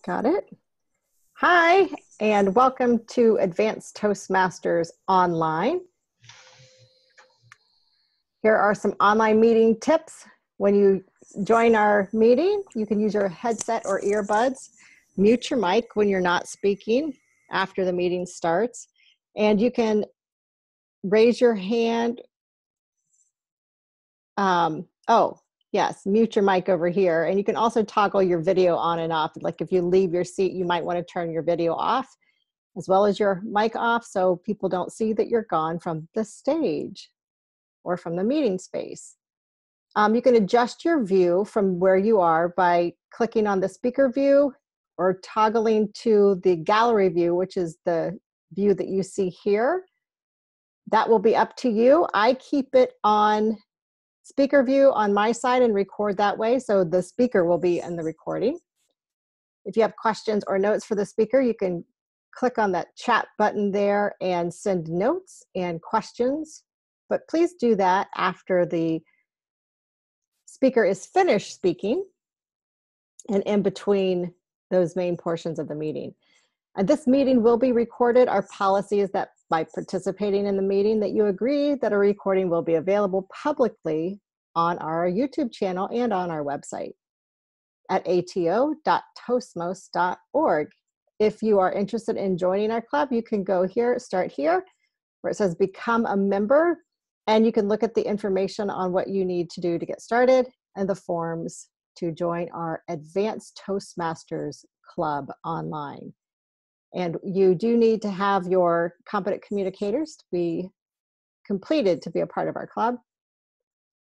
Got it. Hi, and welcome to Advanced Toastmasters Online. Here are some online meeting tips. When you join our meeting, you can use your headset or earbuds. Mute your mic when you're not speaking after the meeting starts. And you can raise your hand. Yes, mute your mic over here. And you can also toggle your video on and off. Like if you leave your seat, you might want to turn your video off as well as your mic off so people don't see that you're gone from the stage or from the meeting space. You can adjust your view from where you are by clicking on the speaker view or toggling to the gallery view, which is the view that you see here. That will be up to you. I keep it on speaker view on my side and record that way, so the speaker will be in the recording. If you have questions or notes for the speaker, you can click on that chat button there and send notes and questions, but please do that after the speaker is finished speaking and in between those main portions of the meeting. And this meeting will be recorded. Our policy is that by participating in the meeting that you agree that a recording will be available publicly on our YouTube channel and on our website at ato.toastmos.org. If you are interested in joining our club, you can go here, start here, where it says become a member, and you can look at the information on what you need to do to get started and the forms to join our Advanced Toastmasters Club online. And you do need to have your competent communicators to be completed to be a part of our club,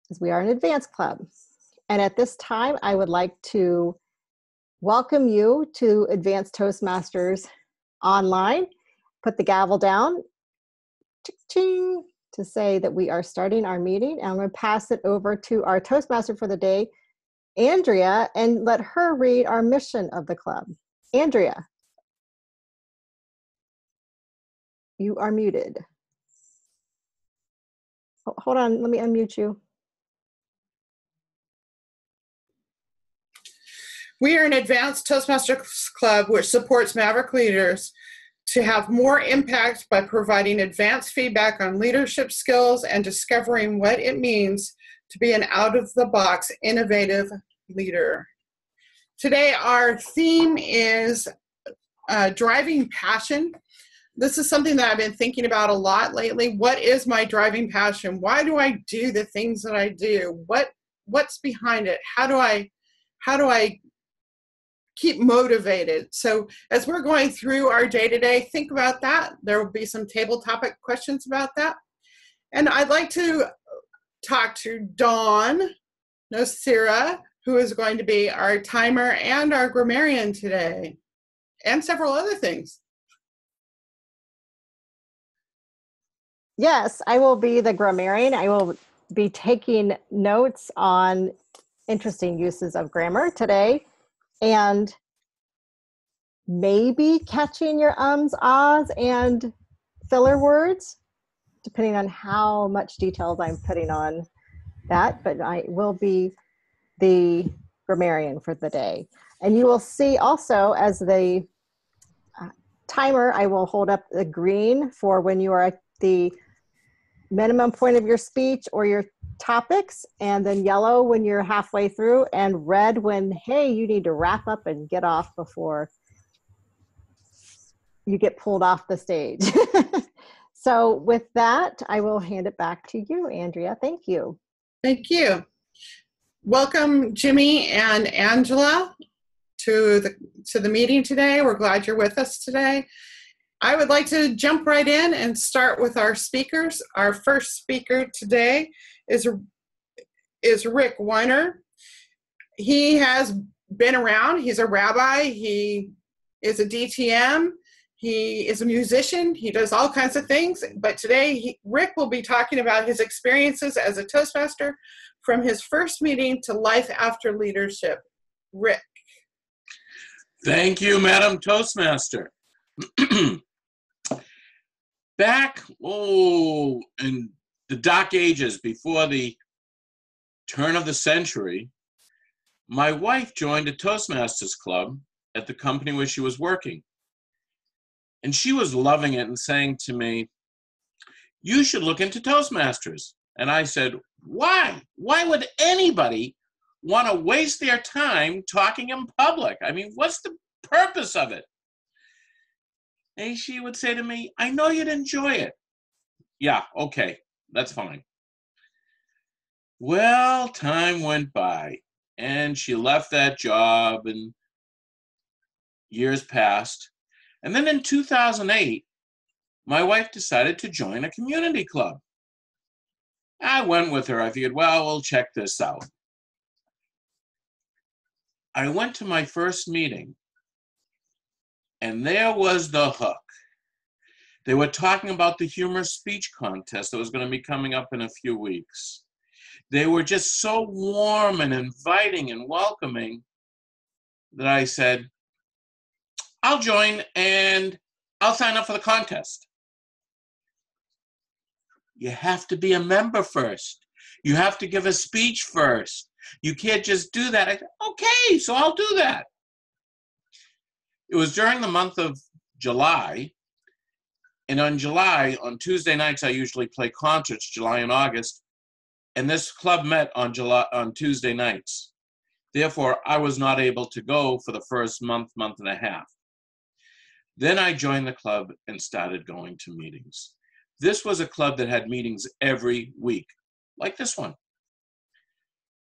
because we are an advanced club. And at this time, I would like to welcome you to Advanced Toastmasters Online. Put the gavel down to say that we are starting our meeting. And I'm going to pass it over to our Toastmaster for the day, Andrea, and let her read our mission of the club. Andrea. You are muted. Oh, hold on, let me unmute you. We are an advanced Toastmasters club which supports Maverick leaders to have more impact by providing advanced feedback on leadership skills and discovering what it means to be an out-of-the-box, innovative leader. Today, our theme is driving passion. This is something that I've been thinking about a lot lately. What is my driving passion? Why do I do the things that I do? What's behind it? How do I keep motivated? So as we're going through our day-to-day, think about that. There will be some table topic questions about that. And I'd like to talk to Dawn Nocera, who is going to be our timer and our grammarian today, and several other things. Yes, I will be the grammarian. I will be taking notes on interesting uses of grammar today and maybe catching your ums, ahs, and filler words, depending on how much details I'm putting on that, but I will be the grammarian for the day. And you will see also as the timer, I will hold up the green for when you are at the minimum point of your speech or your topics, and then yellow when you're halfway through, and red when, hey, you need to wrap up and get off before you get pulled off the stage. So with that, I will hand it back to you, Andrea. Thank you. Thank you. Welcome, Jimmy and Angela, to the meeting today. We're glad you're with us today. I would like to jump right in and start with our speakers. Our first speaker today is Rick Weiner. He has been around. He's a rabbi. He is a DTM. He is a musician. He does all kinds of things. But today, Rick will be talking about his experiences as a Toastmaster from his first meeting to life after leadership. Rick. Thank you, Madam Toastmaster. Back, in the dark ages before the turn of the century, my wife joined a Toastmasters club at the company where she was working. And she was loving it and saying to me, "You should look into Toastmasters." And I said, "Why? Why would anybody want to waste their time talking in public? I mean, what's the purpose of it?" And she would say to me, "I know you'd enjoy it." Yeah, okay, that's fine. Well, time went by, and she left that job, and years passed. And then in 2008, my wife decided to join a community club. I went with her. I figured, well, we'll check this out. I went to my first meeting, and there was the hook. They were talking about the humorous speech contest that was going to be coming up in a few weeks. They were just so warm and inviting and welcoming that I said, "I'll join and I'll sign up for the contest." You have to be a member first. You have to give a speech first. You can't just do that. I said, okay, so I'll do that. It was during the month of July. And on July, on Tuesday nights, I usually play concerts, July and August. And this club met on Tuesday nights. Therefore, I was not able to go for the first month and a half. Then I joined the club and started going to meetings. This was a club that had meetings every week, like this one.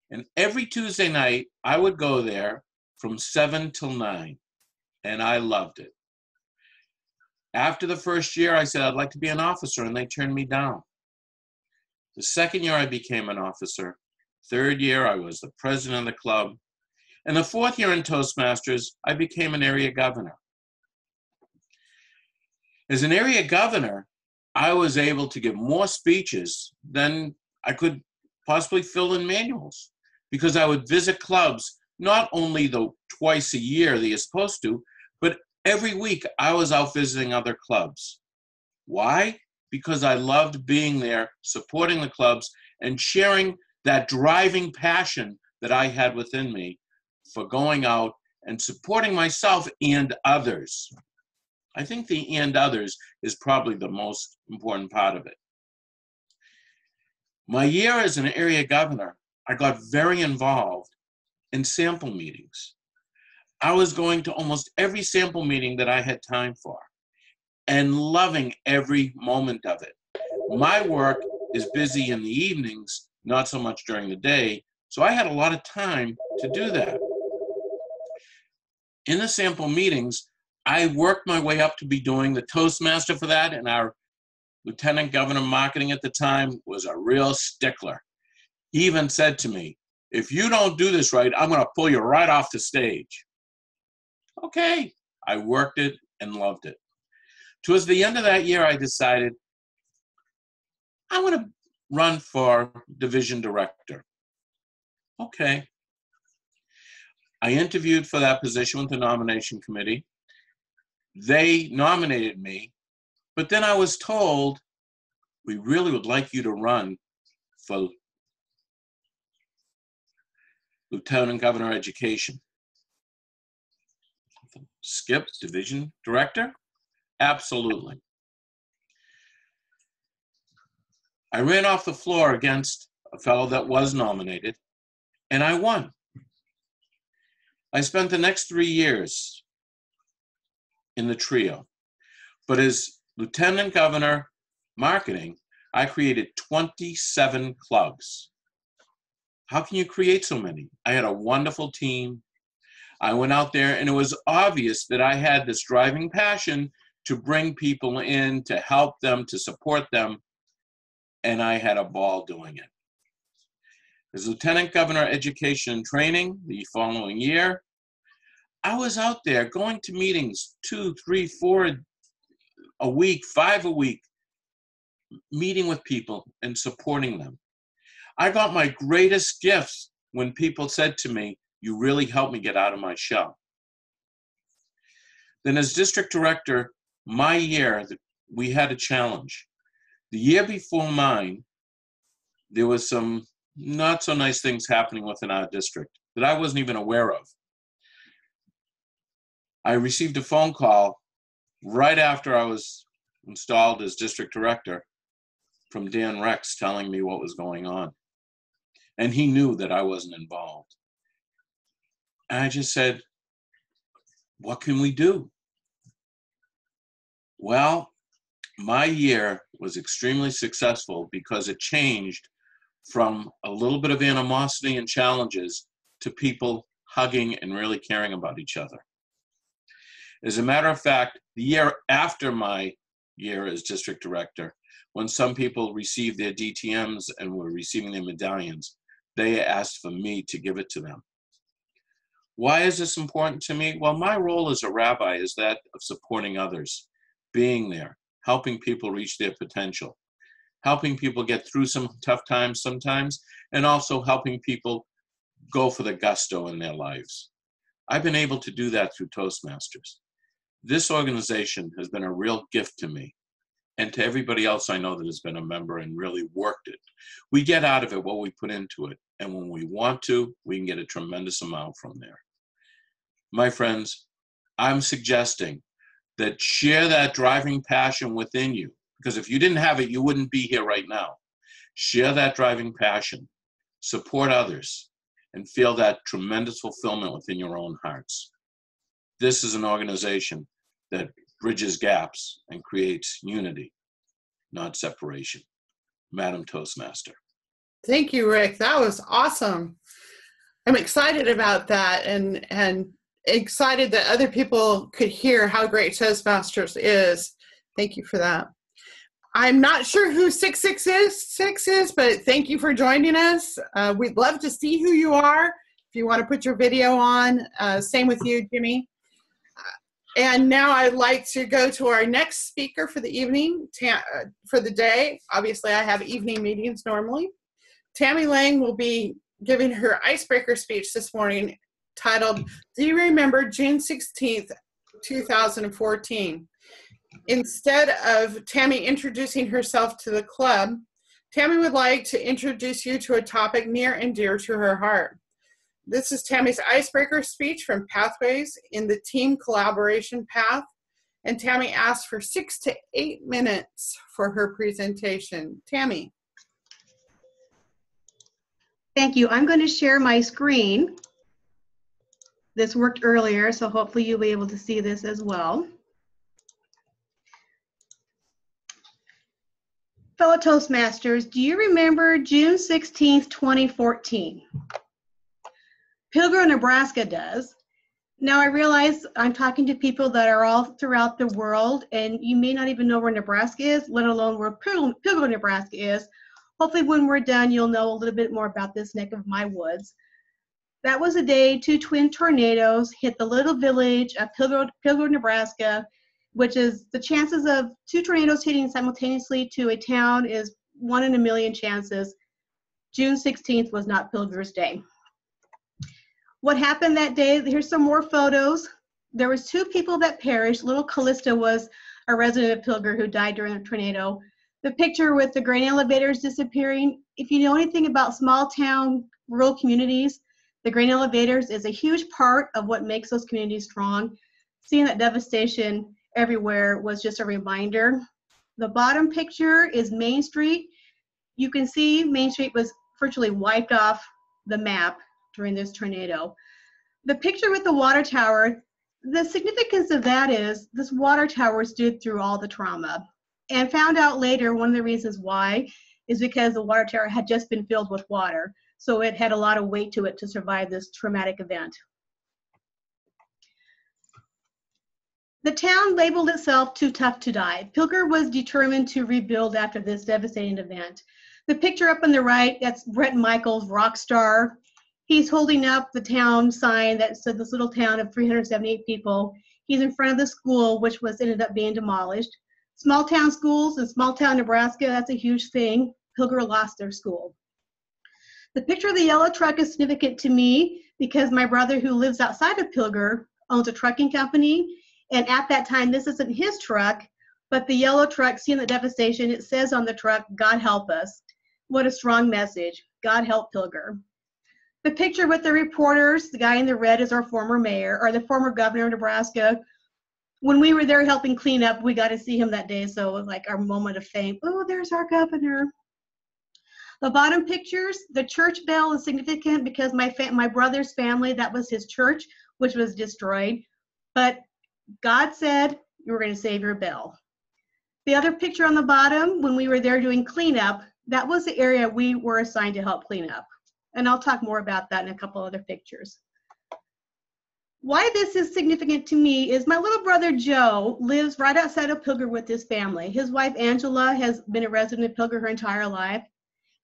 And every Tuesday night, I would go there from 7 till 9, and I loved it. After the first year, I said, I'd like to be an officer, and they turned me down. The second year, I became an officer. Third year, I was the president of the club. And the fourth year in Toastmasters, I became an area governor. As an area governor, I was able to give more speeches than I could possibly fill in manuals, because I would visit clubs not only twice a year that you're supposed to, but every week I was out visiting other clubs. Why? Because I loved being there, supporting the clubs, and sharing that driving passion that I had within me for going out and supporting myself and others. I think the "and others" is probably the most important part of it. My year as an area governor, I got very involved in sample meetings. I was going to almost every sample meeting that I had time for and loving every moment of it. My work is busy in the evenings, not so much during the day, so I had a lot of time to do that. In the sample meetings, I worked my way up to be doing the Toastmaster for that, and our Lieutenant Governor Marketing at the time was a real stickler. He even said to me, "If you don't do this right, I'm going to pull you right off the stage." Okay, I worked it and loved it. Towards the end of that year, I decided I want to run for division director. Okay. I interviewed for that position with the nomination committee. They nominated me, but then I was told, "We really would like you to run for Lieutenant Governor Education." Skip, division director? Absolutely. I ran off the floor against a fellow that was nominated, and I won. I spent the next 3 years in the trio. But as Lieutenant Governor Marketing, I created 27 clubs. How can you create so many? I had a wonderful team. I went out there, and it was obvious that I had this driving passion to bring people in, to help them, to support them, and I had a ball doing it. As Lieutenant Governor Education and Training the following year, I was out there going to meetings 2, 3, 4 a week, 5 a week, meeting with people and supporting them. I got my greatest gifts when people said to me, "You really helped me get out of my shell." Then as district director, my year, we had a challenge. The year before mine, there was some not so nice things happening within our district that I wasn't even aware of. I received a phone call right after I was installed as district director from Dan Rex telling me what was going on. And he knew that I wasn't involved. And I just said, what can we do? Well, my year was extremely successful because it changed from a little bit of animosity and challenges to people hugging and really caring about each other. As a matter of fact, the year after my year as district director, when some people received their DTMs and were receiving their medallions, they asked for me to give it to them. Why is this important to me? Well, my role as a rabbi is that of supporting others, being there, helping people reach their potential, helping people get through some tough times sometimes, and also helping people go for the gusto in their lives. I've been able to do that through Toastmasters. This organization has been a real gift to me and to everybody else I know that has been a member and really worked it. We get out of it what we put into it, and when we want to, we can get a tremendous amount from there. My friends, I'm suggesting that share that driving passion within you, because if you didn't have it, you wouldn't be here right now. Share that driving passion, support others, and feel that tremendous fulfillment within your own hearts. This is an organization that bridges gaps and creates unity, not separation. Madam Toastmaster. Thank you, Rick. That was awesome. I'm excited about that and excited that other people could hear how great Toastmasters is. Thank you for that. I'm not sure who 666 is, but thank you for joining us. We'd love to see who you are. If you want to put your video on, same with you, Jimmy. And now I'd like to go to our next speaker for the evening, for the day. Obviously, I have evening meetings normally. Tammie Lang will be giving her icebreaker speech this morning titled, Do You Remember June 16th, 2014? Instead of Tammie introducing herself to the club, Tammie would like to introduce you to a topic near and dear to her heart. This is Tammie's icebreaker speech from Pathways in the Team Collaboration Path, and Tammie asked for 6 to 8 minutes for her presentation. Tammie. Thank you. I'm going to share my screen. This worked earlier, so hopefully you'll be able to see this as well. Fellow Toastmasters, do you remember June 16th, 2014? Pilgrim, Nebraska does. Now I realize I'm talking to people that are all throughout the world, and you may not even know where Nebraska is, let alone where Pilgrim, Nebraska is. Hopefully when we're done, you'll know a little bit more about this neck of my woods. That was a day 2 twin tornadoes hit the little village of Pilgrim, Nebraska, which is the chances of 2 tornadoes hitting simultaneously to a town is 1 in a million chances. June 16th was not Pilgrim's Day. What happened that day? Here's some more photos. There was 2 people that perished. Little Callista was a resident of Pilgrim who died during the tornado. The picture with the grain elevators disappearing. If you know anything about small town, rural communities, the grain elevators is a huge part of what makes those communities strong. Seeing that devastation everywhere was just a reminder. The bottom picture is Main Street. You can see Main Street was virtually wiped off the map during this tornado. The picture with the water tower, the significance of that is this water tower stood through all the trauma, and found out later one of the reasons why is because the water tower had just been filled with water, so it had a lot of weight to it to survive this traumatic event. The town labeled itself Too Tough to Die. Pilgrim was determined to rebuild after this devastating event. The picture up on the right, that's Brett Michaels, rock star. He's holding up the town sign that said this little town of 378 people. He's in front of the school, which ended up being demolished. Small town schools in small town Nebraska, that's a huge thing. Pilgrim lost their school. The picture of the yellow truck is significant to me because my brother who lives outside of Pilgrim owns a trucking company. And at that time, this isn't his truck, but the yellow truck, seeing the devastation, it says on the truck, God help us. What a strong message. God help Pilgrim. The picture with the reporters, the guy in the red is our former mayor, or the former governor of Nebraska. When we were there helping clean up, we got to see him that day, so it was like our moment of fame. Oh, there's our governor. The bottom pictures, the church bell is significant because my brother's family, that was his church, which was destroyed. But God said, you were going to save your bell. The other picture on the bottom, when we were there doing cleanup, that was the area we were assigned to help clean up. And I'll talk more about that in a couple other pictures. Why this is significant to me is my little brother Joe lives right outside of Pilger with his family. His wife Angela has been a resident of Pilger her entire life,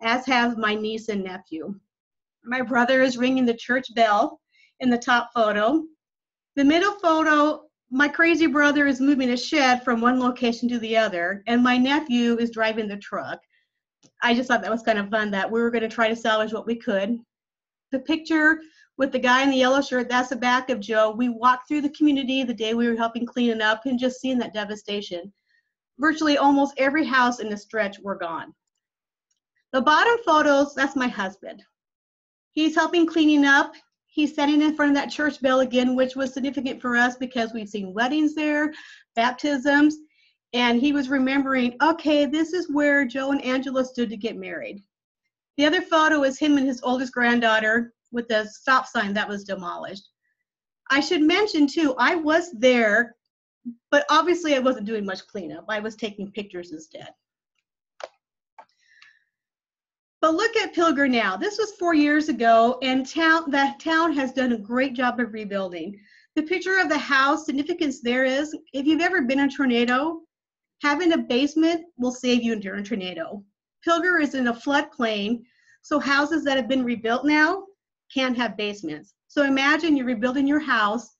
as has my niece and nephew. My brother is ringing the church bell in the top photo. The middle photo, my crazy brother is moving a shed from one location to the other, and my nephew is driving the truck. I just thought that was kind of fun that we were going to try to salvage what we could. The picture with the guy in the yellow shirt, that's the back of Joe. We walked through the community the day we were helping clean it up and just seeing that devastation. Virtually almost every house in the stretch were gone. The bottom photos, that's my husband. He's helping cleaning up. He's standing in front of that church bell again, which was significant for us because we've seen weddings there, baptisms, and he was remembering, okay, this is where Joe and Angela stood to get married. The other photo is him and his oldest granddaughter with the stop sign that was demolished. I should mention too, I was there, but obviously I wasn't doing much cleanup. I was taking pictures instead. But look at Pilger now. This was 4 years ago, and that town has done a great job of rebuilding. The picture of the house, significance there is, if you've ever been in a tornado, having a basement will save you during a tornado. Pilger is in a floodplain, so houses that have been rebuilt now can't have basements. So imagine you're rebuilding your house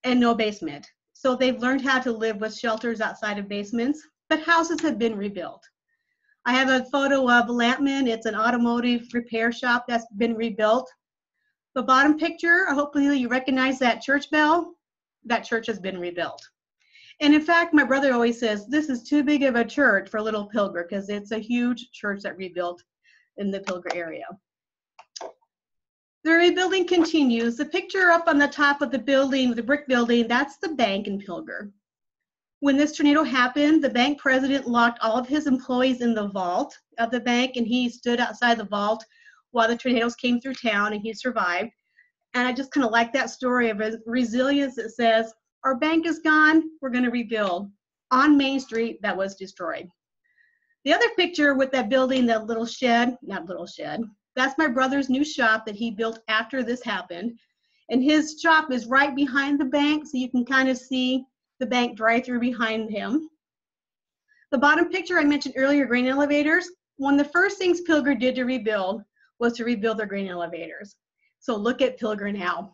and no basement. So they've learned how to live with shelters outside of basements, but houses have been rebuilt. I have a photo of Lampman. It's an automotive repair shop that's been rebuilt. The bottom picture, hopefully you recognize that church bell. That church has been rebuilt. And in fact, my brother always says, this is too big of a church for little Pilger because it's a huge church that rebuilt in the Pilger area. The rebuilding continues. The picture up on the top of the building, the brick building, that's the bank in Pilger. When this tornado happened, the bank president locked all of his employees in the vault of the bank, and he stood outside the vault while the tornadoes came through town, and he survived. And I just kind of like that story of resilience that says, our bank is gone, we're going to rebuild on Main Street that was destroyed. The other picture with that building, that little shed, not little shed, that's my brother's new shop that he built after this happened. And his shop is right behind the bank, so you can kind of see the bank drive-through behind him. The bottom picture I mentioned earlier, grain elevators. One of the first things Pilger did to rebuild was to rebuild their grain elevators. So look at Pilger now.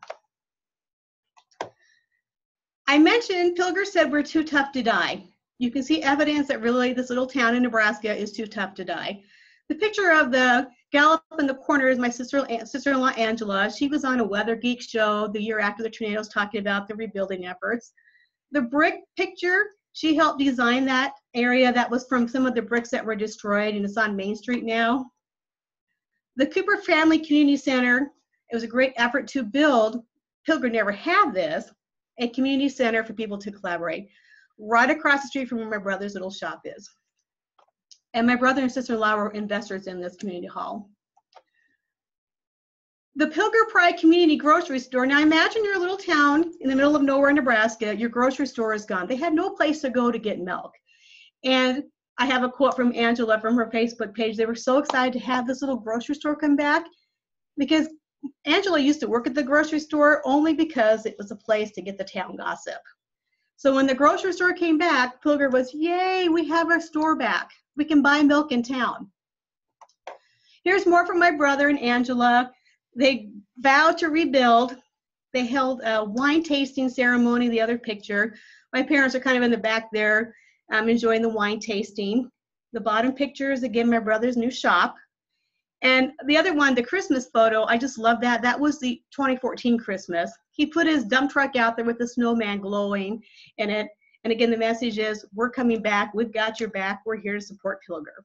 I mentioned Pilger said we're too tough to die. You can see evidence that really this little town in Nebraska is too tough to die. The picture of the gal up in the corner is my sister-in-law Angela. She was on a Weather Geek show the year after the tornadoes talking about the rebuilding efforts. The brick picture, she helped design that area. That was from some of the bricks that were destroyed, and it's on Main Street now. The Cooper Family Community Center, it was a great effort to build. Pilger never had this, a community center for people to collaborate, right across the street from where my brother's little shop is. And my brother and sister-in-law were investors in this community hall. The Pilger Pride Community Grocery Store. Now imagine you're a little town in the middle of nowhere in Nebraska, your grocery store is gone. They had no place to go to get milk. And I have a quote from Angela from her Facebook page. They were so excited to have this little grocery store come back because Angela used to work at the grocery store only because it was a place to get the town gossip. So when the grocery store came back, Pilger was, yay, we have our store back. We can buy milk in town. Here's more from my brother and Angela. They vowed to rebuild. They held a wine tasting ceremony, the other picture. My parents are kind of in the back there enjoying the wine tasting. The bottom picture is, again, my brother's new shop. And the other one, the Christmas photo, I just love that. That was the 2014 Christmas. He put his dump truck out there with the snowman glowing in it. And again, the message is, we're coming back. We've got your back. We're here to support Pilger.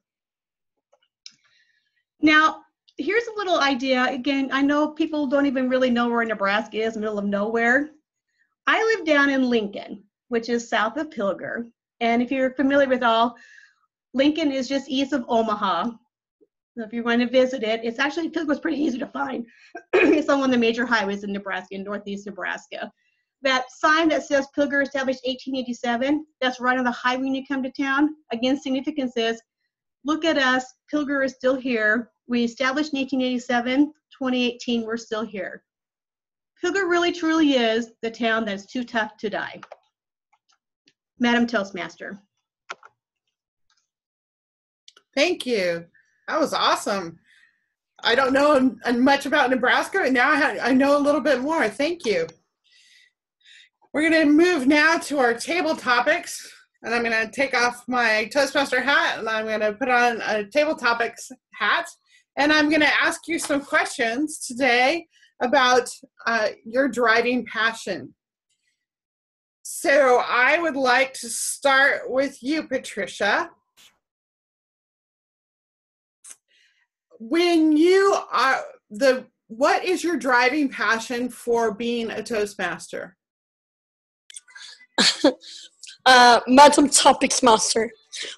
Now, here's a little idea. Again, I know people don't even really know where Nebraska is, middle of nowhere. I live down in Lincoln, which is south of Pilger. And if you're familiar with all, Lincoln is just east of Omaha. So if you're going to visit it, it's actually, Pilger's pretty easy to find. It's on one of the major highways in Nebraska, in northeast Nebraska. That sign that says Pilger established 1887, that's right on the highway when you come to town. Again, significance is, look at us, Pilger is still here. We established in 1887, 2018, we're still here. Pilger really truly is the town that's too tough to die. Madam Toastmaster. Thank you. That was awesome. I don't know much about Nebraska, and now I know a little bit more. Thank you. We're going to move now to our table topics, and I'm going to take off my Toastmaster hat, and I'm going to put on a table topics hat, and I'm going to ask you some questions today about your driving passion. So I would like to start with you, Patricia. When you are what is your driving passion for being a Toastmaster? Madam Topics Master,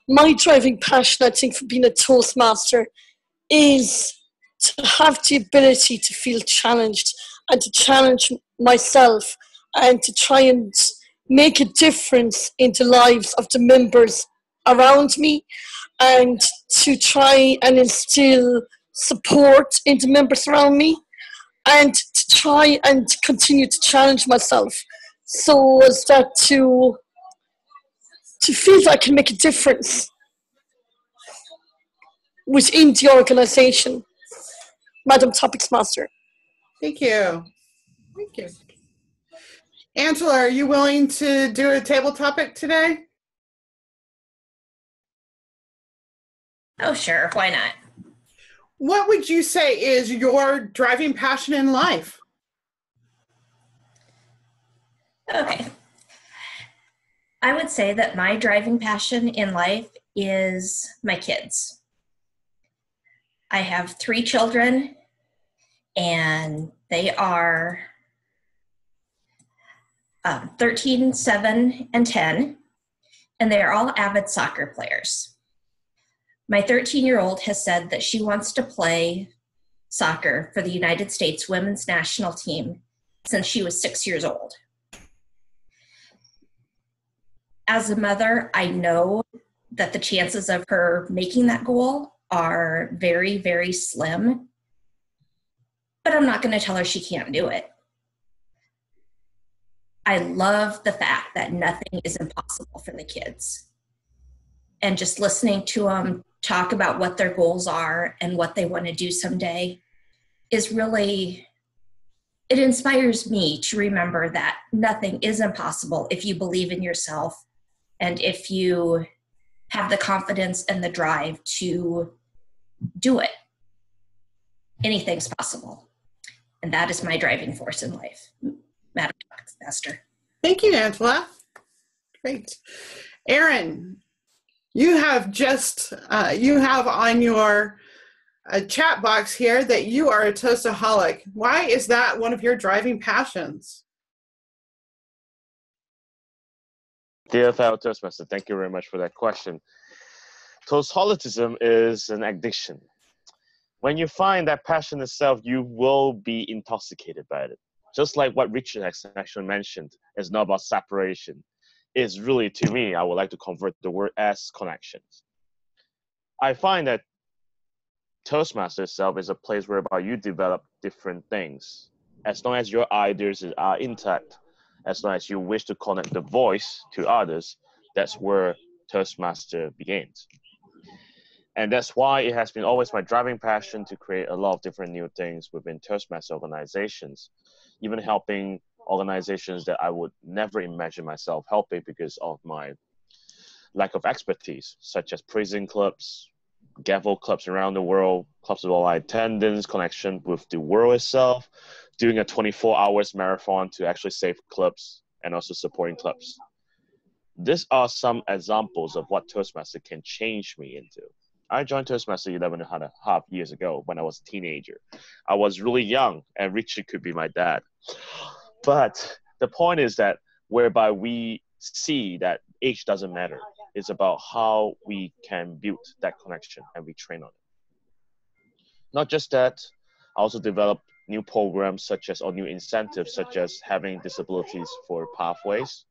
my driving passion, I think, for being a Toastmaster is to have the ability to feel challenged and to challenge myself and to try and make a difference in the lives of the members around me and to try and instill support in the members around me and to try and continue to challenge myself so as that to feel that I can make a difference within the organization. Madam Topics Master. Thank you. Thank you. Angela, are you willing to do a table topic today? Oh, sure. Why not? What would you say is your driving passion in life? Okay. I would say that my driving passion in life is my kids. I have 3 children, and they are 13, 7, and 10, and they are all avid soccer players. My 13-year-old has said that she wants to play soccer for the United States women's national team since she was 6 years old. As a mother, I know that the chances of her making that goal are very, very slim, but I'm not going to tell her she can't do it. I love the fact that nothing is impossible for the kids. And just listening to them talk about what their goals are and what they want to do someday is really, it inspires me to remember that nothing is impossible if you believe in yourself and if you have the confidence and the drive to do it. Anything's possible. And that is my driving force in life. Madam Toastmaster. Thank you, Angela. Great. Erin, you have on your chat box here that you are a Toastaholic. Why is that one of your driving passions? Dear fellow Toastmaster, thank you very much for that question. Toastholicism is an addiction. When you find that passion itself, you will be intoxicated by it. Just like what Richard has actually mentioned, it's not about separation. It's really, to me, I would like to convert the word as connections. I find that Toastmaster itself is a place whereby you develop different things. As long as your ideas are intact, as long as you wish to connect the voice to others, that's where Toastmaster begins. And that's why it has been always my driving passion to create a lot of different new things within Toastmaster organizations, even helping organizations that I would never imagine myself helping because of my lack of expertise, such as prison clubs, gavel clubs around the world, clubs of all attendance, connection with the world itself, doing a 24 hours marathon to actually save clubs and also supporting clubs. These are some examples of what Toastmaster can change me into. I joined Toastmaster 11.5 years ago when I was a teenager. I was really young, and Richard could be my dad. But the point is that whereby we see that age doesn't matter. It's about how we can build that connection and we train on it. Not just that, I also developed new programs or new incentives such as having disabilities for pathways,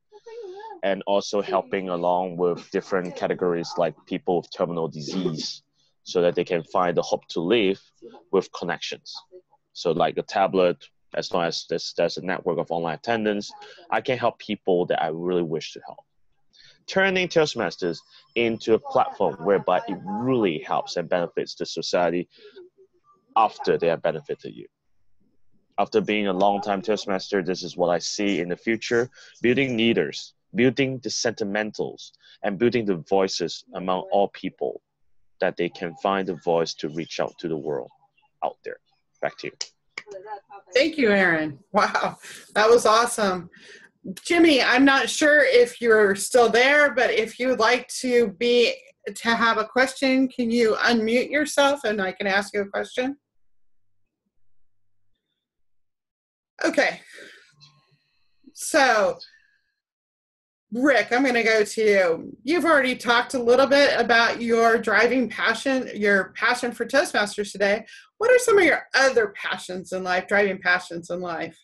and also helping along with different categories like people with terminal disease so that they can find the hope to live with connections. So like a tablet, as long as there's a network of online attendance, I can help people that I really wish to help. Turning Toastmasters into a platform whereby it really helps and benefits the society after they have benefited you. After being a long-time Toastmaster, this is what I see in the future: building leaders, building the sentimentals, and building the voices among all people, that they can find a voice to reach out to the world out there. Back to you. Thank you, Aaron. Wow, that was awesome. Jimmy, I'm not sure if you're still there, but if you would like to have a question, can you unmute yourself and I can ask you a question? Okay. So, Rick, I'm going to go to you. You've already talked a little bit about your driving passion, your passion for Toastmasters today. What are some of your other passions in life, driving passions in life?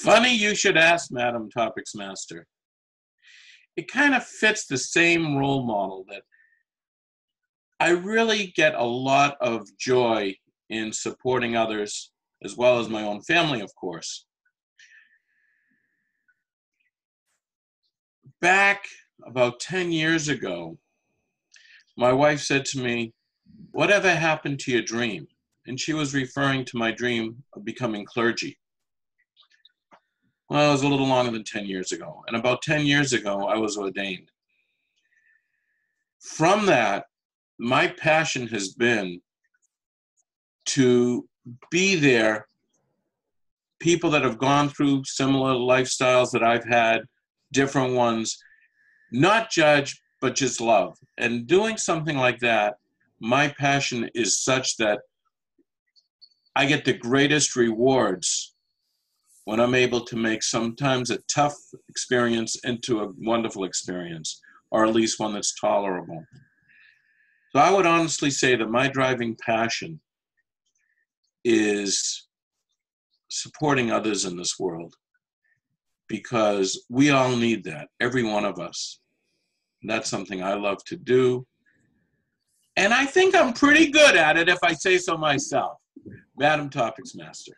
Funny you should ask, Madam Topics Master. It kind of fits the same role model that I really get a lot of joy in supporting others, as well as my own family, of course. Back about 10 years ago, my wife said to me, "Whatever happened to your dream?" And she was referring to my dream of becoming clergy. Well, it was a little longer than 10 years ago. And about 10 years ago, I was ordained. From that, my passion has been to be there, people that have gone through similar lifestyles that I've had, different ones, not judge, but just love. And doing something like that, my passion is such that I get the greatest rewards when I'm able to make sometimes a tough experience into a wonderful experience, or at least one that's tolerable. So I would honestly say that my driving passion is supporting others in this world, because we all need that, every one of us. And that's something I love to do. And I think I'm pretty good at it, if I say so myself. Madam Topics Master.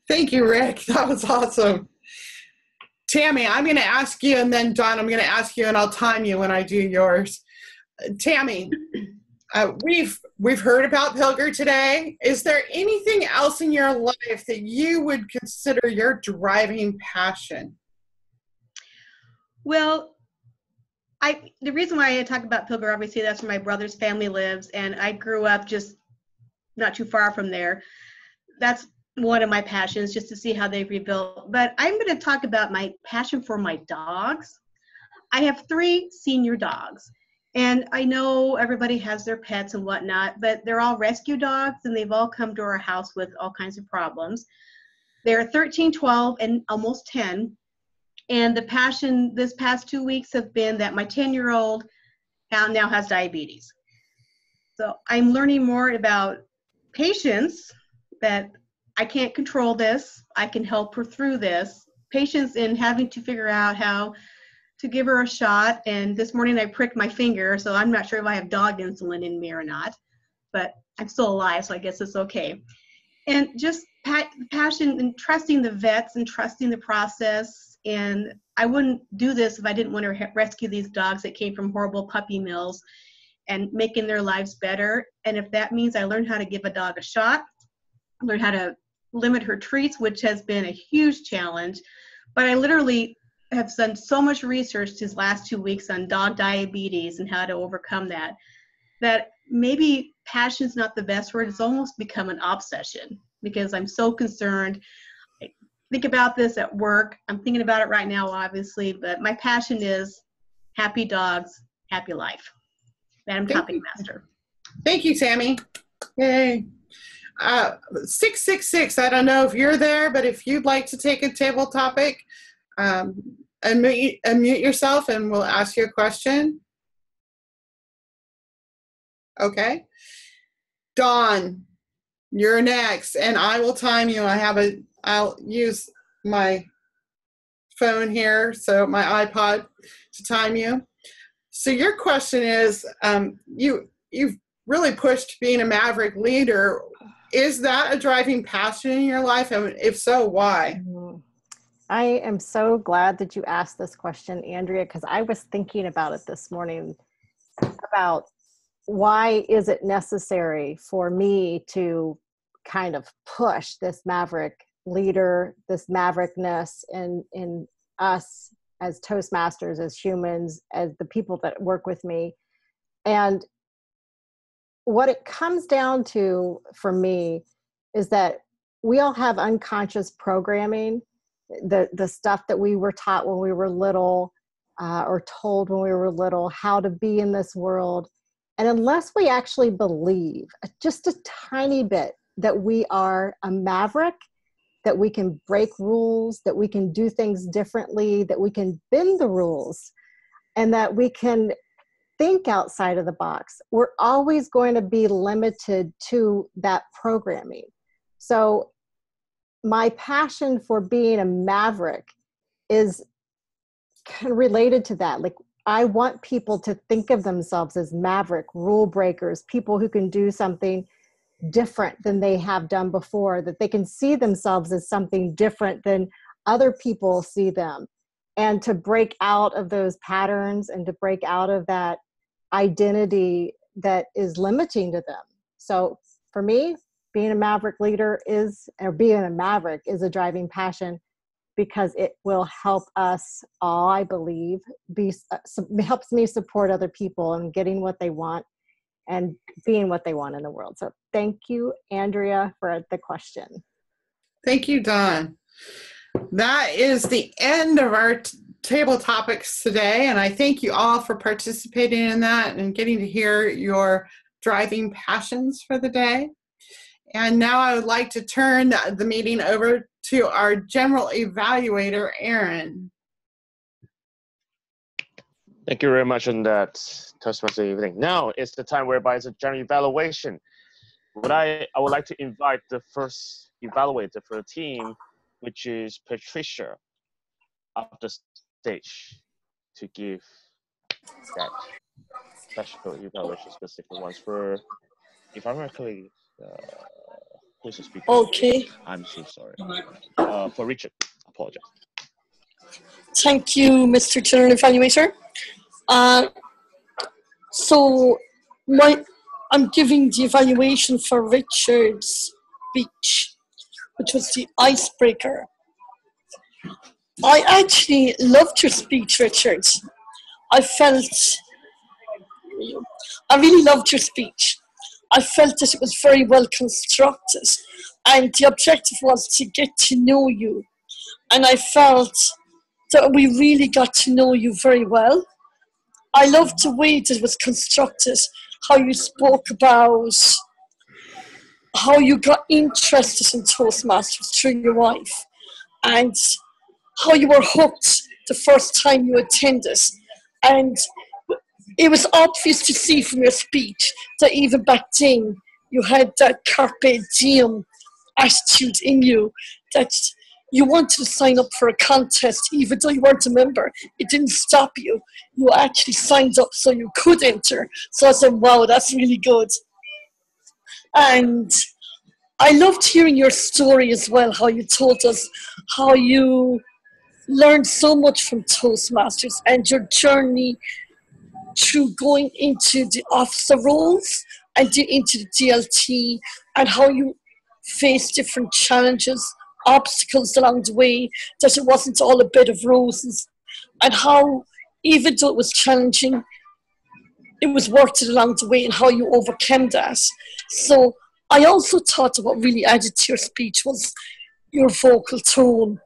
Thank you, Rick. That was awesome. Tammie, I'm going to ask you, and then Don, I'm going to ask you, and I'll time you when I do yours. Tammie, we've heard about Pilger today. Is there anything else in your life that you would consider your driving passion? Well, the reason why I talk about Pilger, obviously that's where my brother's family lives, and I grew up just not too far from there. That's one of my passions, just to see how they've rebuilt. But I'm going to talk about my passion for my dogs. I have 3 senior dogs, and I know everybody has their pets and whatnot, but they're all rescue dogs, and they've all come to our house with all kinds of problems. They're 13, 12, and almost 10. And the passion this past 2 weeks have been that my 10-year-old now has diabetes. So I'm learning more about patience, that I can't control this. I can help her through this. Patience in having to figure out how to give her a shot. And this morning I pricked my finger, so I'm not sure if I have dog insulin in me or not, but I'm still alive, so I guess it's okay. And just passion and trusting the vets and trusting the process. And I wouldn't do this if I didn't want to rescue these dogs that came from horrible puppy mills and making their lives better. And if that means I learn how to give a dog a shot, learn how to limit her treats, which has been a huge challenge. But I literally have done so much research these last 2 weeks on dog diabetes and how to overcome that, that maybe passion's not the best word. It's almost become an obsession, because I'm so concerned. I think about this at work. I'm thinking about it right now, obviously, but my passion is happy dogs, happy life. Madam Topic Master. Thank you, Tammie. Yay. 666, I don't know if you're there, but if you'd like to take a table topic, unmute yourself and we'll ask you a question. Okay. Dawn, you're next, and I will time you. I'll use my phone here, so my iPod, to time you. So your question is, you've really pushed being a maverick leader. Is that a driving passion in your life? And if so, why? I am so glad that you asked this question, Andrea, because I was thinking about it this morning, about why is it necessary for me to kind of push this maverick leader, this maverickness in us as Toastmasters, as humans, as the people that work with me. And what it comes down to for me is that we all have unconscious programming, the stuff that we were taught when we were little, or told when we were little, how to be in this world. And unless we actually believe just a tiny bit that we are a maverick, that we can break rules, that we can do things differently, that we can bend the rules, and that we can think outside of the box, we're always going to be limited to that programming. So my passion for being a maverick is kind of related to that. Like, I want people to think of themselves as maverick, rule breakers, people who can do something different than they have done before, that they can see themselves as something different than other people see them, and to break out of those patterns and to break out of that identity that is limiting to them. So for me, being a maverick leader being a maverick is a driving passion, because it will help us all, I believe, helps me support other people in getting what they want and being what they want in the world. So thank you, Andrea, for the question. Thank you, Dawn. That is the end of our table topics today, and I thank you all for participating in that and getting to hear your driving passions for the day. And now I would like to turn the meeting over to our general evaluator, Aaron. Thank you very much on that Toastmaster evening. Now it's the time whereby it's a general evaluation. I would like to invite the first evaluator for the team, which is Patricia, up the stage to give that special evaluation, specific ones for, if I'm correctly, who's the speaker? Okay. I'm so sorry. For Richard, apologize. Thank you, Mr. General Evaluator. So I'm giving the evaluation for Richard's speech, which was the icebreaker. I actually loved your speech, Richard. I really loved your speech. I felt that it was very well constructed, and the objective was to get to know you. And I felt that we really got to know you very well. I loved the way that it was constructed, how you spoke about how you got interested in Toastmasters through your wife, and how you were hooked the first time you attended. And it was obvious to see from your speech that even back then you had that carpe diem attitude in you, that you wanted to sign up for a contest even though you weren't a member. It didn't stop you. You actually signed up so you could enter. So I said, wow, that's really good. And I loved hearing your story as well, how you told us how you learned so much from Toastmasters and your journey through going into the officer roles and into the DLT, and how you faced different challenges, obstacles along the way, that it wasn't all a bed of roses, and how even though it was challenging, it was worth it along the way, and how you overcame that. So I also thought that what really added to your speech was your vocal tone.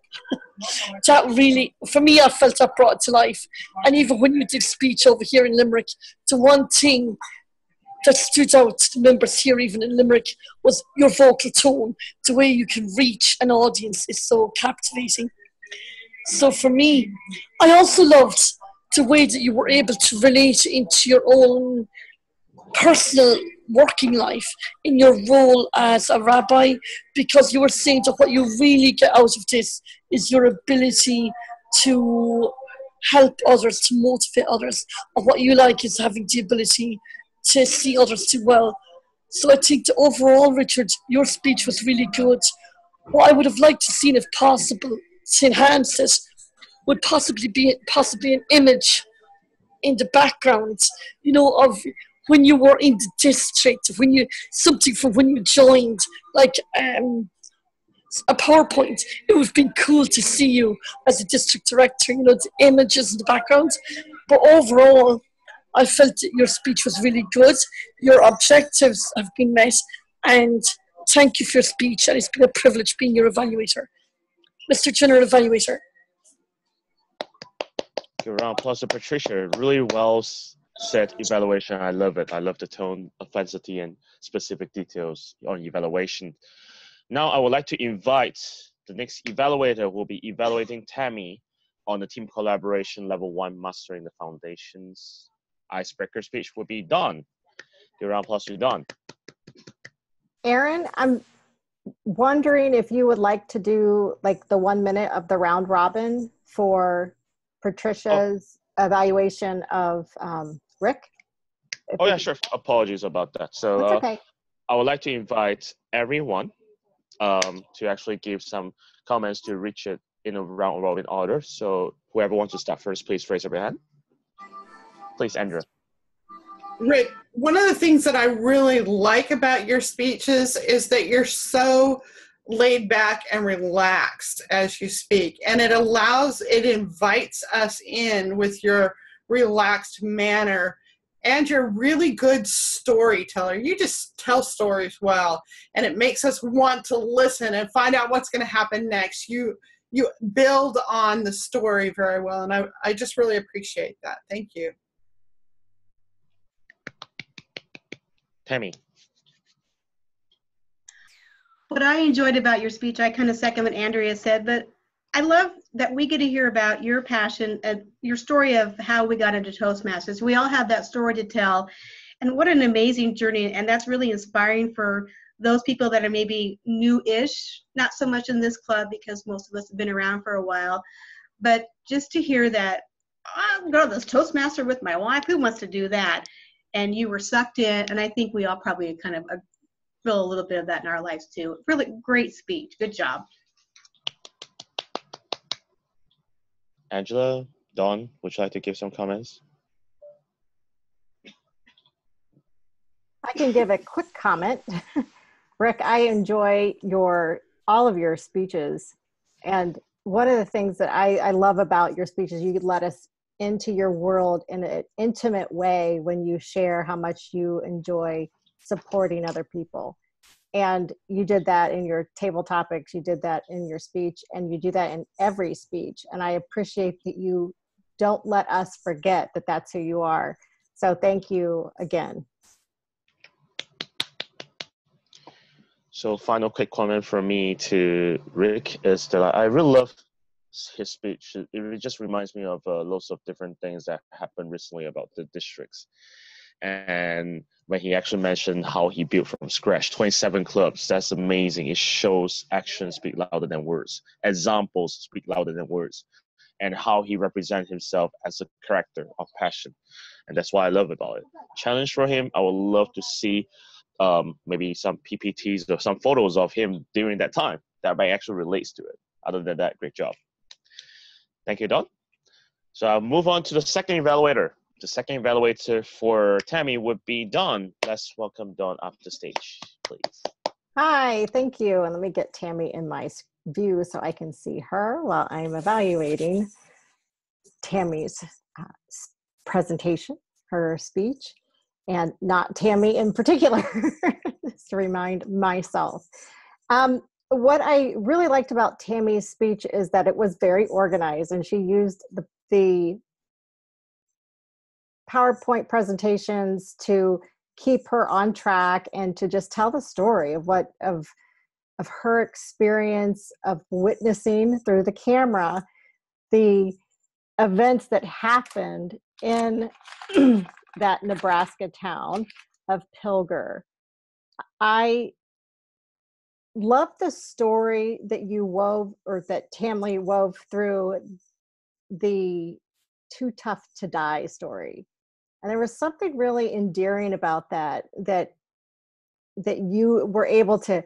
That really, for me, I felt that brought it to life. And even when you did speech over here in Limerick, the one thing that stood out to the members here, even in Limerick, was your vocal tone. The way you can reach an audience is so captivating. So for me, I also loved the way that you were able to relate into your own personal working life in your role as a rabbi, because you were saying that what you really get out of this is your ability to help others, to motivate others, and what you like is having the ability to see others do well. So I think that overall, Richard, your speech was really good. What I would have liked to see, if possible, to enhance it, would possibly be an image in the background, you know, of when you were in the district, something from when you joined, like a PowerPoint. It would have been cool to see you as a district director, you know, the images in the background. But overall, I felt that your speech was really good. Your objectives have been met, and thank you for your speech, and it's been a privilege being your evaluator. Mr. General Evaluator. Good round. Plus, Patricia, really well said evaluation. I love it. I love the tone, authenticity, and specific details on evaluation. Now, I would like to invite the next evaluator. Will be evaluating Tammie on the team collaboration level 1 mastering the foundations. Icebreaker speech will be done. Good round. Plus, you're done. Aaron, I'm wondering if you would like to do like the 1 minute of the round robin for Patricia's evaluation of Rick. Oh yeah, sure. Apologies about that. So that's okay. I would like to invite everyone to actually give some comments to Richard in a round robin order. So whoever wants to start first, please raise your hand. Please, Andrea. Rick, one of the things that I really like about your speeches is that you're so laid back and relaxed as you speak, and it invites us in with your relaxed manner, and you're really good storyteller. You just tell stories well, and it makes us want to listen and find out what's going to happen next. You build on the story very well, and I just really appreciate that. Thank you. Tammie. What I enjoyed about your speech, I kind of second what Andrea said, but I love that we get to hear about your passion and your story of how we got into Toastmasters. We all have that story to tell, and what an amazing journey, and that's really inspiring for those people that are maybe new-ish, not so much in this club because most of us have been around for a while, but just to hear that, I'll go to this Toastmaster with my wife, who wants to do that? And you were sucked in, and I think we all probably kind of feel a little bit of that in our lives too. Really great speech. Good job. Angela, Dawn, would you like to give some comments? I can give a quick comment. Rick, I enjoy all of your speeches. And one of the things that I love about your speeches, you let us into your world in an intimate way when you share how much you enjoy supporting other people. And you did that in your table topics, you did that in your speech, and you do that in every speech. And I appreciate that you don't let us forget that that's who you are. So thank you again. So final quick comment from me to Rick is that I really love his speech. It just reminds me of lots of different things that happened recently about the districts. And when he actually mentioned how he built from scratch 27 clubs, that's amazing. It shows actions speak louder than words. Examples speak louder than words. And how he represents himself as a character of passion. And that's what I love about it. Challenge for him, I would love to see maybe some PPTs or some photos of him during that time that might actually relates to it. Other than that, great job. Thank you, Dawn. So I'll move on to the second evaluator. The second evaluator for Tammie would be Dawn. Let's welcome Dawn up the stage, please. Hi, thank you. And let me get Tammie in my view so I can see her while I'm evaluating Tammie's presentation, her speech, and not Tammie in particular, just to remind myself. What I really liked about Tammie's speech is that it was very organized, and she used the PowerPoint presentations to keep her on track and to just tell the story of of her experience of witnessing through the camera the events that happened in that Nebraska town of Pilger. I love the story that you wove, or that Tammie wove through the Too Tough to Die story. And there was something really endearing about that you were able to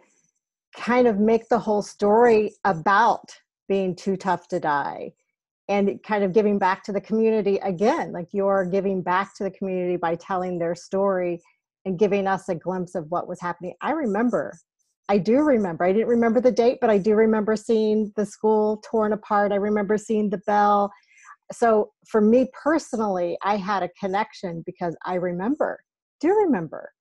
kind of make the whole story about being too tough to die, and kind of giving back to the community again, like you're giving back to the community by telling their story and giving us a glimpse of what was happening. I do remember, I didn't remember the date, but I do remember seeing the school torn apart. I remember seeing the bell. So for me personally, I had a connection because I do remember,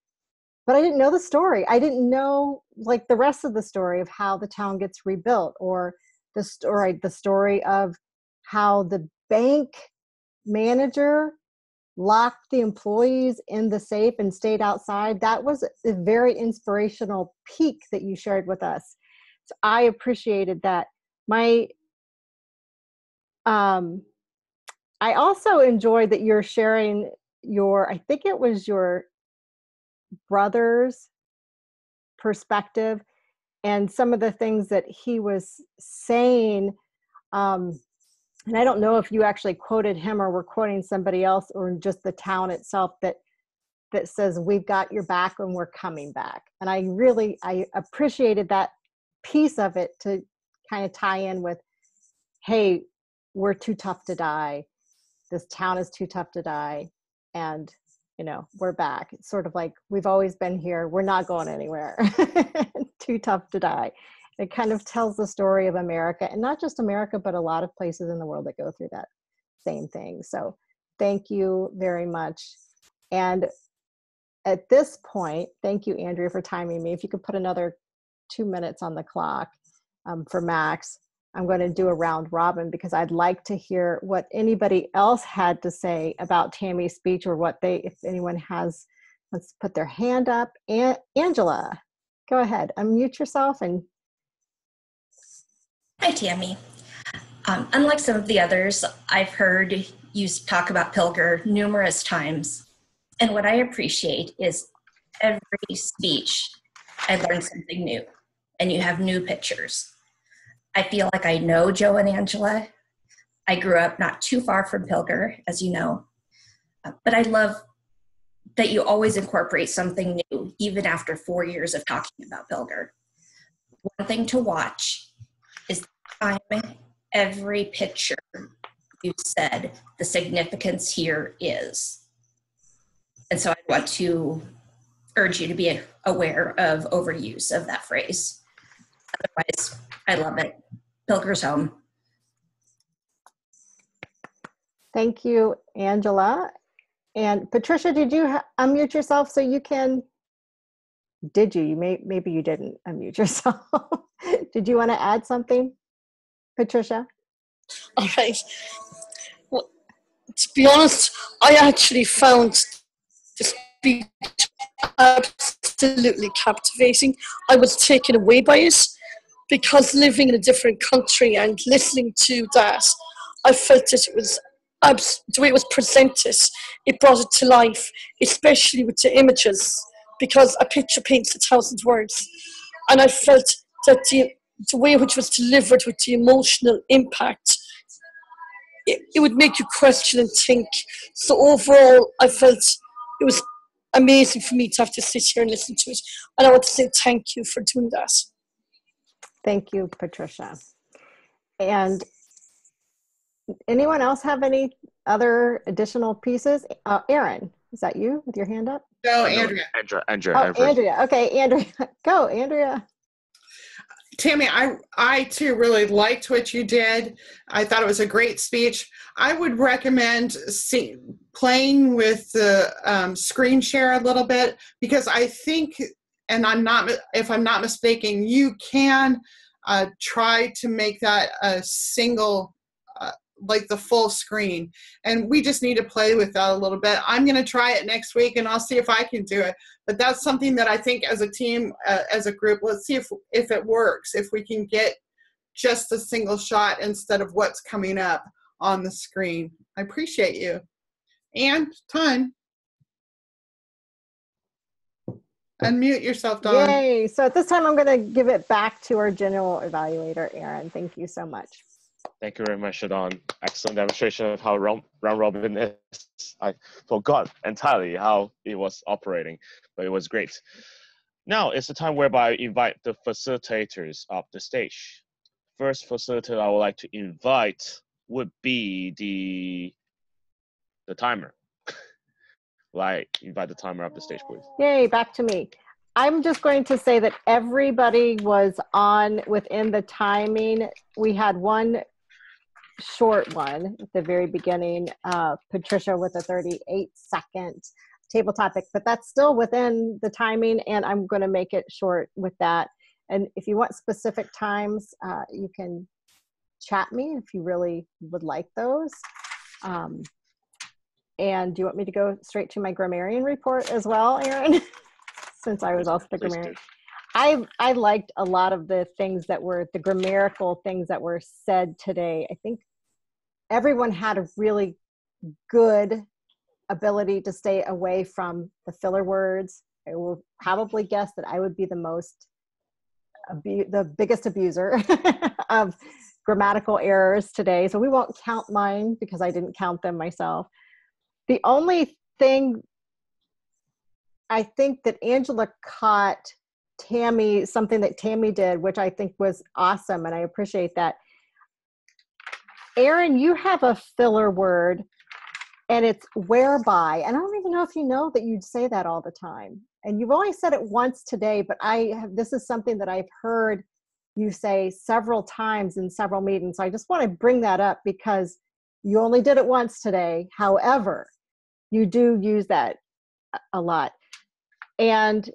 but I didn't know the story. I didn't know like the rest of the story of how the town gets rebuilt, or the story of how the bank manager locked the employees in the safe and stayed outside. That was a very inspirational peek that you shared with us. So I appreciated that. I also enjoyed that you're sharing I think it was your brother's perspective and some of the things that he was saying. And I don't know if you actually quoted him or were quoting somebody else, or just the town itself that says, "We've got your back and we're coming back." And I appreciated that piece of it to kind of tie in with, hey, we're too tough to die. This town is too tough to die. And, we're back. It's sort of like, we've always been here. We're not going anywhere. Too tough to die. It kind of tells the story of America, and not just America, but a lot of places in the world that go through that same thing. So thank you very much. And at this point, thank you, Andrea, for timing me. If you could put another 2 minutes on the clock for Max, I'm going to do a round robin because I'd like to hear what anybody else had to say about Tammie's speech, or if anyone has, let's put their hand up. Angela, go ahead, unmute yourself. And hi, Tammie. Unlike some of the others, I've heard you talk about Pilger numerous times. And what I appreciate is every speech, I learn something new, and you have new pictures. I feel like I know Joe and Angela. I grew up not too far from Pilger, as you know. But I love that you always incorporate something new, even after 4 years of talking about Pilger. One thing to watch is the time every picture you said the significance here is. And so I want to urge you to be aware of overuse of that phrase. Otherwise, I love it. Pilger's home. thank you, Angela. And Patricia, did you unmute yourself so you can? Did you? Maybe you didn't unmute yourself. Did you want to add something, Patricia? All right. Well, to be honest, I actually found the speech absolutely captivating. I was taken away by it because living in a different country and listening to that, I felt that it was the way it was presented, it brought it to life, especially with the images, because a picture paints 1,000 words. And I felt that the way which was delivered with the emotional impact, it would make you question and think. So overall, I felt it was amazing for me to have to sit here and listen to it. And I want to say thank you for doing that. Thank you, Patricia. And anyone else have any other additional pieces? Aaron, is that you with your hand up? No, Andrea. Andrea. Oh, Andrea. Okay, Andrea. Go, Andrea. Tammie, I too really liked what you did. I thought it was a great speech. I would recommend playing with the screen share a little bit, because I think, and if I'm not mistaken, you can try to make that a single like the full screen. And we just need to play with that a little bit. I'm going to try it next week and I'll see if I can do it. But that's something that I think as a team, as a group, let's see if it works, if we can get just a single shot instead of what's coming up on the screen. I appreciate you. And time. Unmute yourself, Dawn. Yay. So at this time, I'm going to give it back to our general evaluator, Aaron. Thank you so much. Thank you very much, Dawn. Excellent demonstration of how round robin is. I forgot entirely how it was operating, but it was great. Now it's the time whereby I invite the facilitators up the stage. First facilitator I would like to invite would be the timer. Like, invite the timer up the stage, please. Yay, back to me. I'm just going to say that everybody was on within the timing. We had one short one at the very beginning, Patricia with a 38-second table topic, but that's still within the timing, and I'm going to make it short with that. And if you want specific times, you can chat me if you really would like those. And do you want me to go straight to my grammarian report as well, Aaron? Since I was also the grammarian. I liked a lot of the things that were, the grammatical things that were said today. I think everyone had a really good ability to stay away from the filler words. I will probably guess that I would be the biggest abuser of grammatical errors today. So we won't count mine because I didn't count them myself. The only thing I think that Angela caught Tammie, something that Tammie did, which I think was awesome, and I appreciate that. Aaron, you have a filler word, and it's whereby. And I don't even know if you know that you'd say that all the time. And you've only said it once today, but this is something that I've heard you say several times in several meetings. So I just want to bring that up because you only did it once today. However, you do use that a lot. And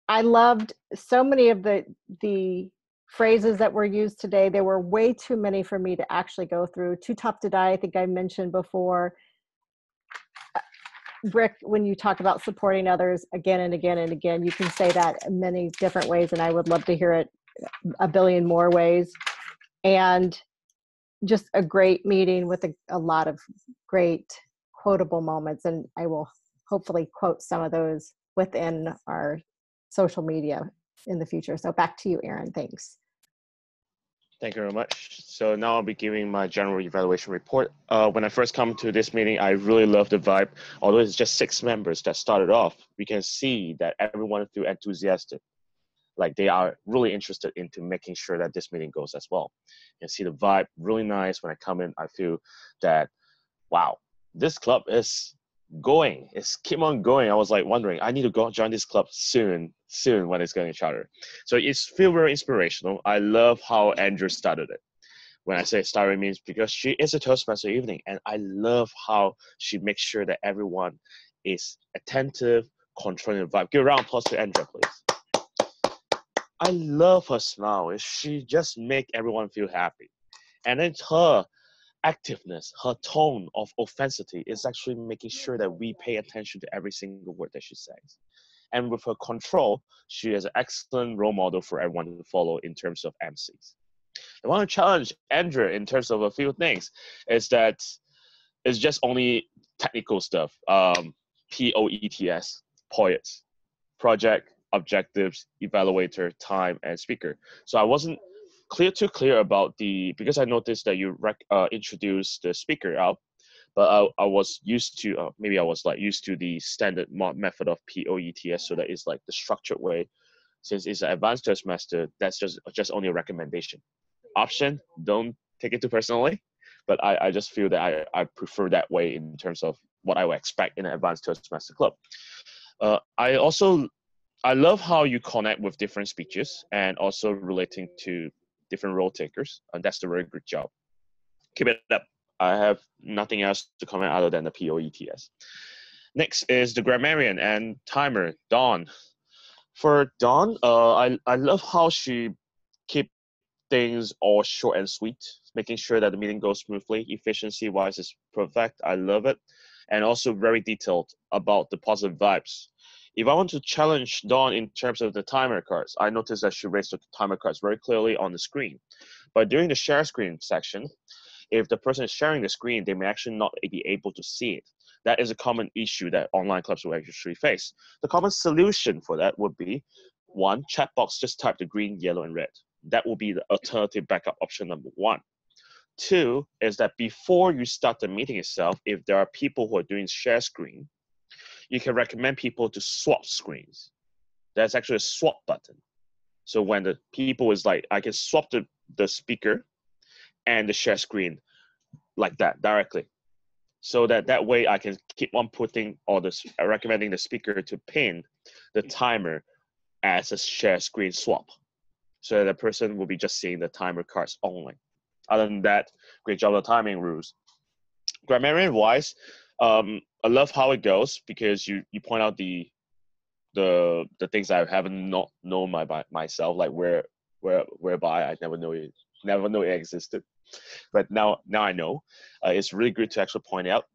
I loved so many of the phrases that were used today. There were way too many for me to actually go through. Too tough to die, I think I mentioned before. Rick, when you talk about supporting others again and again and again, you can say that in many different ways, and I would love to hear it a billion more ways. And just a great meeting with a lot of great quotable moments, and I will hopefully quote some of those within our social media in the future. So back to you, Aaron. Thanks. Thank you very much. So now I'll be giving my general evaluation report. When I first come to this meeting, I really love the vibe. Although it's just 6 members that started off, we can see that everyone feels enthusiastic. Like they are really interested into making sure that this meeting goes as well. You can see the vibe really nice. When I come in, I feel that, wow, this club is going. It's keep on going. I was like wondering, I need to go join this club soon when it's going to charter. So it's feel very inspirational. I love how Andrew started it. When I say started, it means because she is a Toastmaster evening, and I love how she makes sure that everyone is attentive, controlling the vibe. Give a round of applause to Andrea, please. I love her smile. She just makes everyone feel happy. And then her activeness, her tone of offensivity is actually making sure that we pay attention to every single word that she says. And with her control, she is an excellent role model for everyone to follow in terms of MCs. I want to challenge Andrea in terms of a few things. Is that it's just only technical stuff. POETS, POETS, project, objectives, evaluator, time, and speaker. So I wasn't too clear about because I noticed that you introduced the speaker out, but I was used to, maybe I was used to the standard method of POETS, so that it's like the structured way. Since it's an advanced Toastmaster, that's just only a recommendation. Option, don't take it too personally, but I just feel that I prefer that way in terms of what I would expect in an advanced Toastmaster club. I love how you connect with different speeches and also relating to different role takers, and that's a very good job. Keep it up. I have nothing else to comment other than the POETS. Next is the grammarian and timer, Dawn. For Dawn, I love how she keep things all short and sweet, making sure that the meeting goes smoothly. Efficiency-wise is perfect. I love it. And also very detailed about the positive vibes. If I want to challenge Dawn in terms of the timer cards, I noticed that she raised the timer cards very clearly on the screen. But during the share screen section, if the person is sharing the screen, they may actually not be able to see it. That is a common issue that online clubs will actually face. The common solution for that would be, one, chat box, just type the green, yellow, and red. That will be the alternative backup option number one. Two is that before you start the meeting itself, if there are people who are doing share screen, you can recommend people to swap screens. There's actually a swap button. So when the people is like, I can swap the speaker and the share screen like that directly. So that way I can keep on putting or recommending the speaker to pin the timer as a share screen swap. So the person will be just seeing the timer cards only. Other than that, great job on the timing rules. Grammarian wise, I love how it goes because you point out the things I haven't not known myself, like whereby I never know it existed, but now I know. It's really good to actually point out.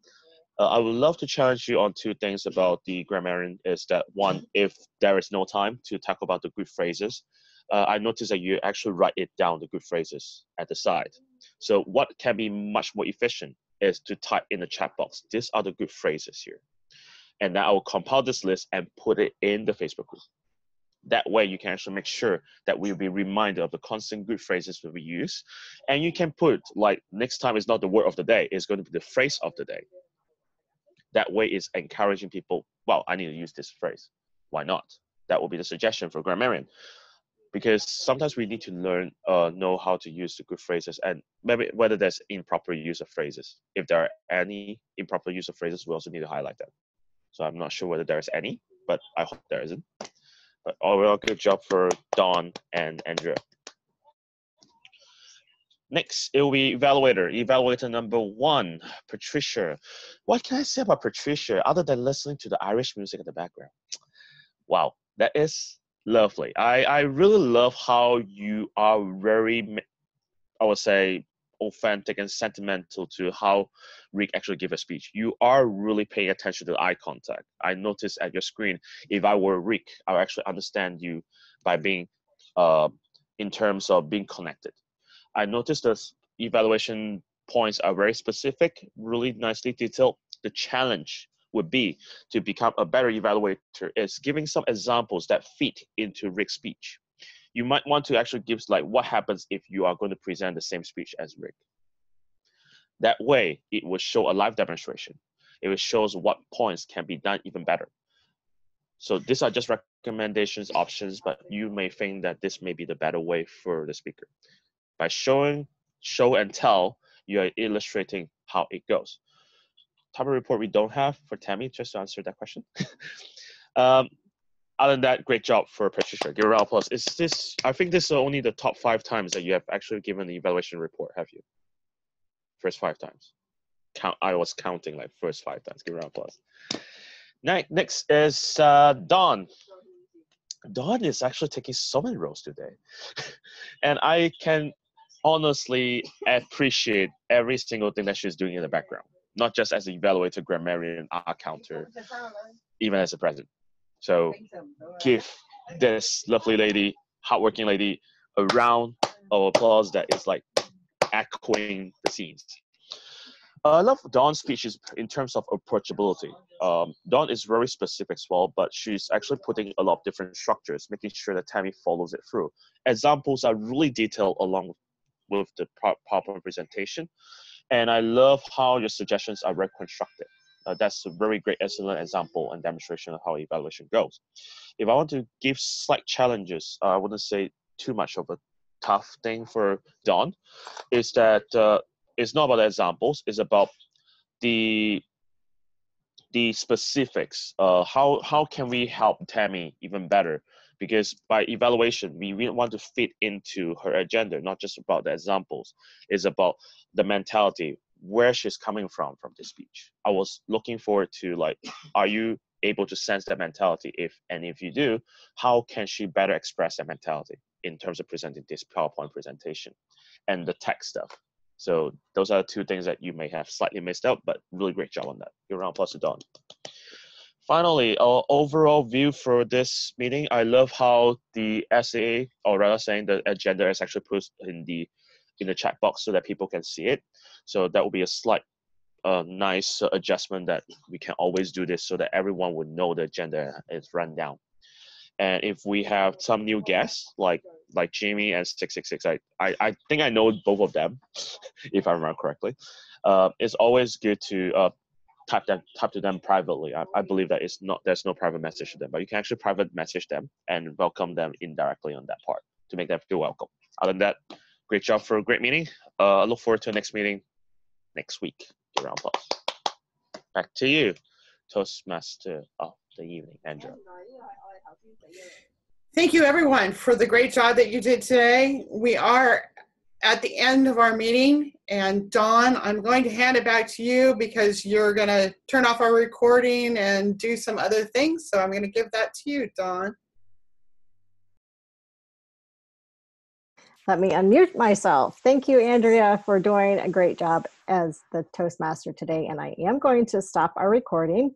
I would love to challenge you on two things about the grammarian. Is that one, if there is no time to talk about the good phrases, I noticed that you actually write it down, the good phrases at the side. So what can be much more efficient is to type in the chat box, these are the good phrases here. And then I will compile this list and put it in the Facebook group. That way you can actually make sure that we'll be reminded of the constant good phrases that we use. And you can put, like, next time is not the word of the day, it's going to be the phrase of the day. That way it's encouraging people, well, I need to use this phrase. Why not? That will be the suggestion for grammarian. Because sometimes we need to know how to use the good phrases, and maybe whether there's improper use of phrases. If there are any improper use of phrases, we also need to highlight them. So I'm not sure whether there's any, but I hope there isn't. But overall, good job for Dawn and Andrea. Next, it will be evaluator. Evaluator number one, Patricia. What can I say about Patricia other than listening to the Irish music in the background? Wow, that is lovely. I really love how you are very, I would say, authentic and sentimental to how Rick actually gave a speech. You are really paying attention to the eye contact. I noticed at your screen, if I were Rick, I would actually understand you by being, in terms of being connected. I noticed the evaluation points are very specific, really nicely detailed. The challenge would be to become a better evaluator is giving some examples that fit into Rick's speech. You might want to actually give like what happens if you are going to present the same speech as Rick. That way, it will show a live demonstration. It will show what points can be done even better. So these are just recommendations, options, but you may think that this may be the better way for the speaker. By show and tell, you are illustrating how it goes. Type of report we don't have for Tammie, just to answer that question. Other than that, great job for Patricia. Give her a round of applause. I think this is only the top 5 times that you have actually given the evaluation report, have you? First 5 times. I was counting like first 5 times. Give her a round of applause. Next is Dawn. Dawn is actually taking so many roles today. And I can honestly appreciate every single thing that she's doing in the background. Not just as an evaluator, grammarian, art counter, even as a president. So give this lovely lady, hardworking lady, a round of applause that is like echoing the scenes. I love Dawn's speeches in terms of approachability. Dawn is very specific as well, but she's actually putting a lot of different structures, making sure that Tammie follows it through. Examples are really detailed along with the PowerPoint presentation. And I love how your suggestions are very constructed. That's a very great, excellent example and demonstration of how evaluation goes. If I want to give slight challenges, I wouldn't say too much of a tough thing for Dawn, is that it's not about the examples, it's about the specifics. How can we help Tammie even better? Because by evaluation, we really want to fit into her agenda, not just about the examples. It's about the mentality, where she's coming from this speech. I was looking forward to, like, are you able to sense that mentality? If you do, how can she better express that mentality in terms of presenting this PowerPoint presentation and the tech stuff? So those are the two things that you may have slightly missed out, but really great job on that. Give a round of applause to Dawn. Finally, our overall view for this meeting, I love how the SAA, or rather saying the agenda, is actually put in the chat box so that people can see it. So that will be a slight nice adjustment that we can always do this so that everyone would know the agenda is run down. And if we have some new guests like Jamie and 666, I think I know both of them, if I remember correctly. It's always good to type to them privately. I believe that there's no private message to them, but you can actually private message them and welcome them indirectly on that part to make them feel welcome. Other than that, great job for a great meeting. I look forward to the next meeting next week. Give a round of applause. Back to you, Toastmaster of the evening, Andrea. Thank you, everyone, for the great job that you did today. We are at the end of our meeting, and Dawn, I'm going to hand it back to you because you're going to turn off our recording and do some other things. So I'm going to give that to you, Dawn. Let me unmute myself. Thank you, Andrea, for doing a great job as the Toastmaster today. And I am going to stop our recording.